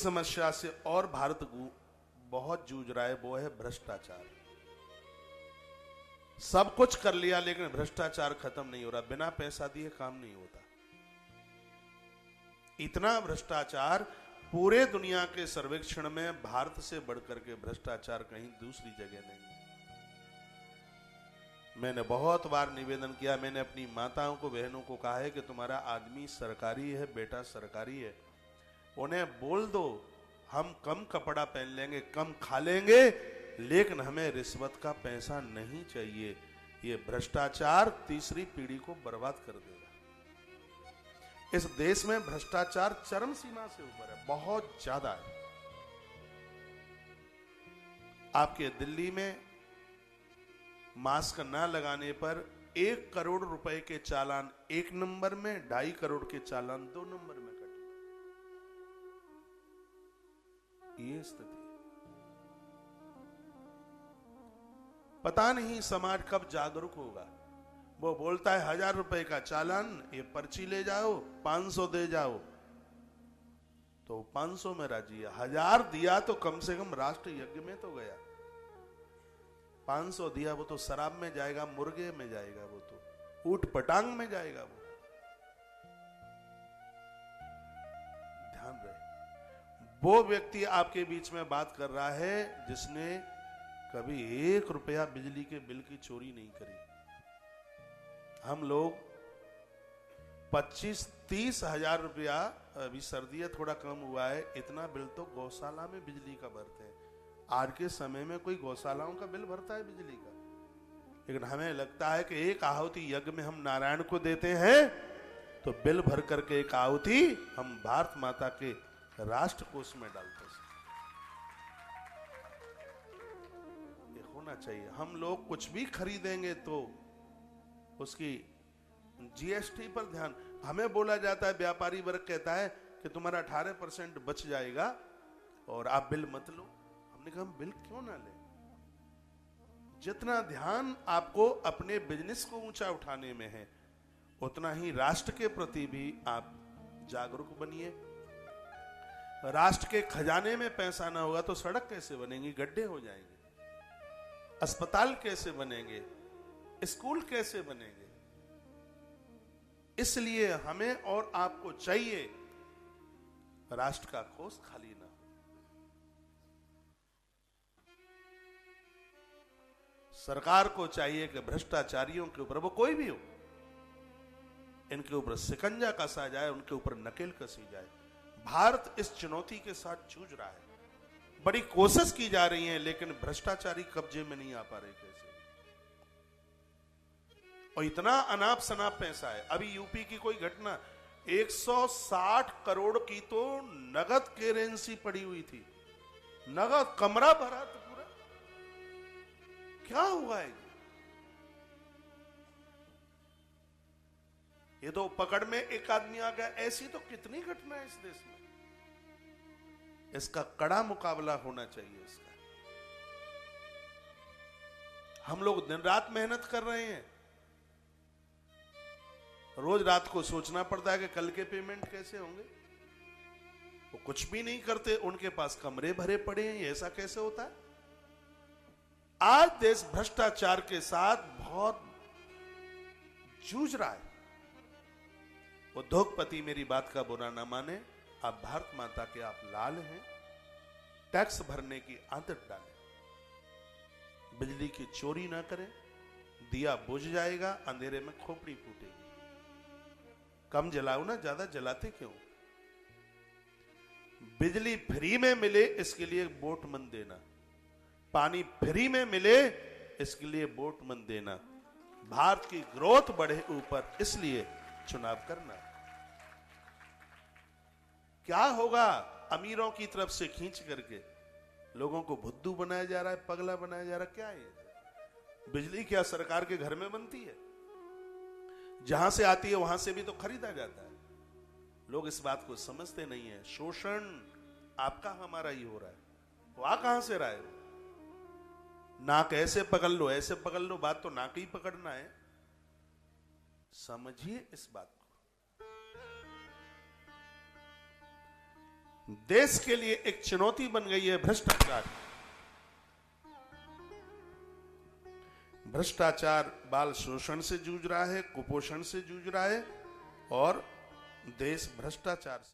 समस्या से और भारत बहुत जूझ रहा है, वो है भ्रष्टाचार। सब कुछ कर लिया लेकिन भ्रष्टाचार खत्म नहीं हो रहा। बिना पैसा दिए काम नहीं होता। इतना भ्रष्टाचार पूरे दुनिया के सर्वेक्षण में भारत से बढ़कर के भ्रष्टाचार कहीं दूसरी जगह नहीं। मैंने बहुत बार निवेदन किया, मैंने अपनी माताओं को, बहनों को कहा है कि तुम्हारा आदमी सरकारी है, बेटा सरकारी है, उन्हें बोल दो हम कम कपड़ा पहन लेंगे, कम खा लेंगे, लेकिन हमें रिश्वत का पैसा नहीं चाहिए। ये भ्रष्टाचार तीसरी पीढ़ी को बर्बाद कर देगा। इस देश में भ्रष्टाचार चरम सीमा से ऊपर है, बहुत ज्यादा है। आपके दिल्ली में मास्क ना लगाने पर 1 करोड़ रुपए के चालान 1 नंबर में, 2.5 करोड़ के चालान 2 नंबर में कटे। ये स्थिति। पता नहीं समाज कब जागरूक होगा। वो बोलता है 1000 रुपए का चालान, ये पर्ची ले जाओ, 500 दे जाओ, तो 500 में राजी है। 1000 दिया तो कम से कम राष्ट्र यज्ञ में तो गया। 500 दिया वो तो शराब में जाएगा, मुर्गे में जाएगा, वो तो ऊट पटांग में जाएगा। वो ध्यान रहे, वो व्यक्ति आपके बीच में बात कर रहा है जिसने कभी 1 रुपया बिजली के बिल की चोरी नहीं करी। हम लोग 25-30 हजार रुपया, अभी सर्दी थोड़ा कम हुआ है, इतना बिल तो गौशाला में बिजली का भरते हैं। आज के समय में कोई गौशालाओं का बिल भरता है बिजली का? लेकिन हमें लगता है कि एक आहुति यज्ञ में हम नारायण को देते हैं तो बिल भर करके एक आहुति हम भारत माता के राष्ट्र कोष में डालते हैं। ये होना चाहिए। हम लोग कुछ भी खरीदेंगे तो उसकी जीएसटी पर ध्यान। हमें बोला जाता है, व्यापारी वर्ग कहता है कि तुम्हारा 18% बच जाएगा और आप बिल मत लो। हमने कहा हम बिल क्यों ना लें? जितना ध्यान आपको अपने बिजनेस को ऊंचा उठाने में है, उतना ही राष्ट्र के प्रति भी आप जागरूक बनिए। राष्ट्र के खजाने में पैसा ना होगा तो सड़क कैसे बनेंगी? गड्ढे हो जाएंगे। अस्पताल कैसे बनेंगे? स्कूल कैसे बनेंगे? इसलिए हमें और आपको चाहिए राष्ट्र का कोष खाली ना हो। सरकार को चाहिए कि भ्रष्टाचारियों के ऊपर, वो कोई भी हो, इनके ऊपर शिकंजा कसा जाए, उनके ऊपर नकेल कसी जाए। भारत इस चुनौती के साथ जूझ रहा है। बड़ी कोशिश की जा रही है लेकिन भ्रष्टाचारी कब्जे में नहीं आ पा रहे। कैसे? और इतना अनाप शनाप पैसा है। अभी यूपी की कोई घटना, 160 करोड़ की तो नगद करेंसी पड़ी हुई थी। नगद कमरा भरा तो पूरा। क्या हुआ है? ये तो पकड़ में एक आदमी आ गया। ऐसी तो कितनी घटना है इस देश में। इसका कड़ा मुकाबला होना चाहिए इसका। हम लोग दिन रात मेहनत कर रहे हैं। रोज रात को सोचना पड़ता है कि कल के पेमेंट कैसे होंगे। वो कुछ भी नहीं करते, उनके पास कमरे भरे पड़े हैं। ऐसा कैसे होता है? आज देश भ्रष्टाचार के साथ बहुत जूझ रहा है। उद्योगपति मेरी बात का बुरा ना माने, आप भारत माता के आप लाल हैं। टैक्स भरने की आदत डालें, बिजली की चोरी ना करें। दिया बुझ जाएगा, अंधेरे में खोपड़ी फूटेगी। कम जलाओ ना, ज्यादा जलाते क्यों? बिजली फ्री में मिले इसके लिए वोट मत देना। पानी फ्री में मिले इसके लिए वोट मत देना। भारत की ग्रोथ बढ़े ऊपर, इसलिए चुनाव करना। क्या होगा? अमीरों की तरफ से खींच करके लोगों को बुद्धू बनाया जा रहा है, पगला बनाया जा रहा है। क्या है? बिजली क्या सरकार के घर में बनती है? जहां से आती है वहां से भी तो खरीदा जाता है। लोग इस बात को समझते नहीं है। शोषण आपका हमारा ही हो रहा है। वो आ कहां से रहा है? नाक ऐसे पकड़ लो, ऐसे पकड़ लो, बात तो नाक ही पकड़ना है। समझिए इस बात को। देश के लिए एक चुनौती बन गई है भ्रष्टाचार। भ्रष्टाचार बाल शोषण से जूझ रहा है, कुपोषण से जूझ रहा है और देश भ्रष्टाचार से